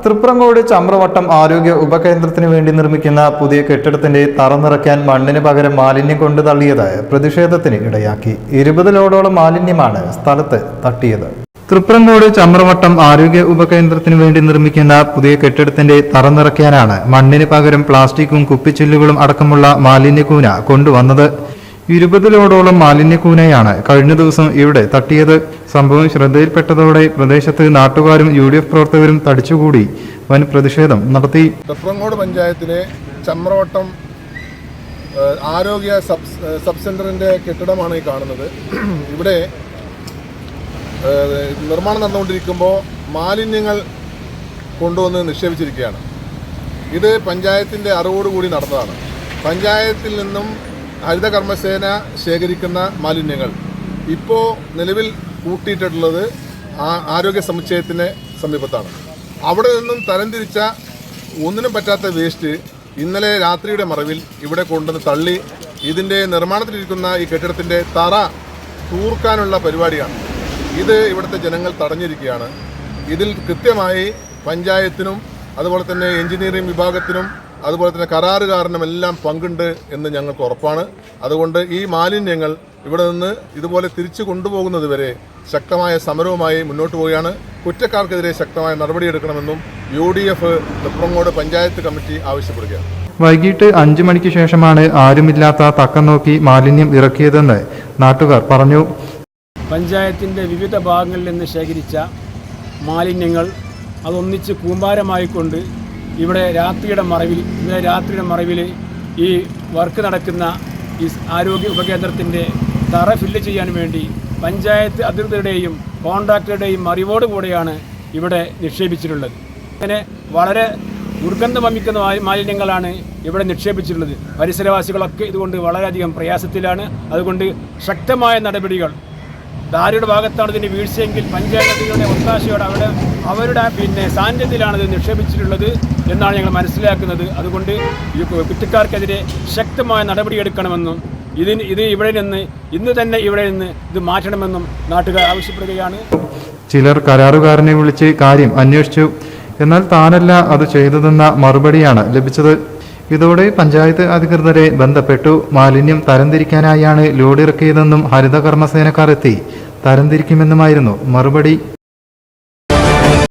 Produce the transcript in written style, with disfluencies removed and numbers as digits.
തൃപ്രങ്ങോട് ചമ്രവട്ടം ആരോഗ്യ ഉപകേന്ദ്രത്തിന് വേണ്ടി നിർമ്മിക്കുന്ന പുതിയ കെട്ടിടത്തിന്റെ തറ നിറയ്ക്കാൻ മണ്ണിന് പകരം മാലിന്യം കൊണ്ട് തള്ളിയത് പ്രതിഷേധത്തിന് ഇടയാക്കി. 20 ലോഡോളം മാലിന്യമാണ് സ്ഥലത്ത് തട്ടിയത്. തൃപ്രങ്ങോട് ചമ്രവട്ടം ആരോഗ്യ ഉപകേന്ദ്രത്തിന് വേണ്ടി നിർമ്മിക്കുന്ന പുതിയ കെട്ടിടത്തിന്റെ തറ നിറയ്ക്കാനാണ് മണ്ണിന് പകരം പ്ലാസ്റ്റിക്കും കുപ്പിച്ചില്ലുകളും അടക്കമുള്ള മാലിന്യക്കൂന കൊണ്ടുവന്നത്. 20 ലോഡോളം മാലിന്യക്കൂനയാണ് കഴിഞ്ഞ ദിവസം ഇവിടെ തട്ടിയത്. സംഭവം ശ്രദ്ധയിൽപ്പെട്ടതോടെ പ്രദേശത്ത് നാട്ടുകാരും UDF പ്രവർത്തകരും തടിച്ചുകൂടി വൻ പ്രതിഷേധം നടത്തി. തൃപ്രങ്ങോട് പഞ്ചായത്തിലെ ചമ്രവട്ടം ആരോഗ്യ സബ് സെന്ററിന്റെ കെട്ടിടമാണ് ഈ കാണുന്നത്. ഇവിടെ നിർമ്മാണം നടന്നുകൊണ്ടിരിക്കുമ്പോൾ മാലിന്യങ്ങൾ കൊണ്ടുവന്ന് നിക്ഷേപിച്ചിരിക്കുകയാണ്. ഇത് പഞ്ചായത്തിൻ്റെ അറിവോടുകൂടി നടന്നതാണ്. പഞ്ചായത്തിൽ നിന്നും ഹരിതകർമ്മസേന ശേഖരിക്കുന്ന മാലിന്യങ്ങൾ ഇപ്പോൾ നിലവിൽ കൂട്ടിയിട്ടുള്ളത് ആരോഗ്യ സമുച്ചയത്തിന് സമീപത്താണ്. അവിടെ നിന്നും തരംതിരിച്ച ഒന്നിനും പറ്റാത്ത വേസ്റ്റ് ഇന്നലെ രാത്രിയുടെ മറവിൽ ഇവിടെ കൊണ്ടുവന്ന് തള്ളി ഇതിൻ്റെ നിർമ്മാണത്തിലിരിക്കുന്ന ഈ കെട്ടിടത്തിൻ്റെ തറ തൂർക്കാനുള്ള പരിപാടിയാണ്. ഇത് ഇവിടുത്തെ ജനങ്ങൾ തടഞ്ഞിരിക്കുകയാണ്. ഇതിൽ കൃത്യമായി പഞ്ചായത്തിനും അതുപോലെ തന്നെ എഞ്ചിനീയറിംഗ് വിഭാഗത്തിനും അതുപോലെ തന്നെ കരാറുകാരനും എല്ലാം പങ്കുണ്ട് എന്ന് ഞങ്ങൾക്ക് ഉറപ്പാണ്. അതുകൊണ്ട് ഈ മാലിന്യങ്ങൾ ഇവിടെ നിന്ന് ഇതുപോലെ തിരിച്ചു കൊണ്ടുപോകുന്നത് വരെ ശക്തമായ സമരവുമായി മുന്നോട്ട് പോവുകയാണ്. കുറ്റക്കാർക്കെതിരെ ശക്തമായ നടപടിയെടുക്കണമെന്നും UDF തൃപ്രങ്ങോട് പഞ്ചായത്ത് കമ്മിറ്റി ആവശ്യപ്പെടുകയാണ്. വൈകിട്ട് 5 മണിക്ക് ശേഷമാണ് ആരുമില്ലാത്ത തക്കം നോക്കി മാലിന്യം ഇറക്കിയതെന്ന് നാട്ടുകാർ പറഞ്ഞു. പഞ്ചായത്തിൻ്റെ വിവിധ ഭാഗങ്ങളിൽ നിന്ന് ശേഖരിച്ച മാലിന്യങ്ങൾ അതൊന്നിച്ച് കൂമ്പാരമായിക്കൊണ്ട് ഇവിടെ രാത്രിയുടെ മറവിൽ ഈ വർക്ക് നടക്കുന്ന ഈ ആരോഗ്യ ഉപകേന്ദ്രത്തിൻ്റെ തറ ഫില്ല് ചെയ്യാൻ വേണ്ടി പഞ്ചായത്ത് അധികൃതരുടെയും കോൺട്രാക്ടറുടെയും അറിവോടുകൂടെയാണ് ഇവിടെ നിക്ഷേപിച്ചിട്ടുള്ളത്. അങ്ങനെ വളരെ ദുർഗന്ധം വമിക്കുന്ന മാലിന്യങ്ങളാണ് ഇവിടെ നിക്ഷേപിച്ചിട്ടുള്ളത്. പരിസരവാസികളൊക്കെ ഇതുകൊണ്ട് വളരെയധികം പ്രയാസത്തിലാണ്. അതുകൊണ്ട് ശക്തമായ നടപടികൾ ആരുടെ ഭാഗത്താണ് ഇതിന് വീഴ്ചയെങ്കിൽ പഞ്ചായത്തുകളുടെ ഒത്താശയോടെ അവരുടെ സാന്നിധ്യത്തിലാണ് ഇത് നിക്ഷേപിച്ചിട്ടുള്ളത് എന്നാണ് ഞങ്ങൾ മനസ്സിലാക്കുന്നത്. അതുകൊണ്ട് ഈ കുറ്റക്കാർക്കെതിരെ ശക്തമായ നടപടിയെടുക്കണമെന്നും ഇന്ന് തന്നെ ഇവിടെ നിന്ന് ഇത് മാറ്റണമെന്നും നാട്ടുകാർ ആവശ്യപ്പെടുകയാണ്. ചിലർ കരാറുകാരനെ വിളിച്ച് കാര്യം അന്വേഷിച്ചു. എന്നാൽ താനല്ല അത് ചെയ്തതെന്ന മറുപടിയാണ് ലഭിച്ചത്. ഇതോടെ പഞ്ചായത്ത് അധികൃതരെ ബന്ധപ്പെട്ടു. മാലിന്യം തരംതിരിക്കാനായാണ് ലോഡിറക്കിയതെന്നും ഹരിതകർമ്മസേനക്കാർ എത്തി തരംതിരിക്കുമെന്നുമായിരുന്നു മറുപടി.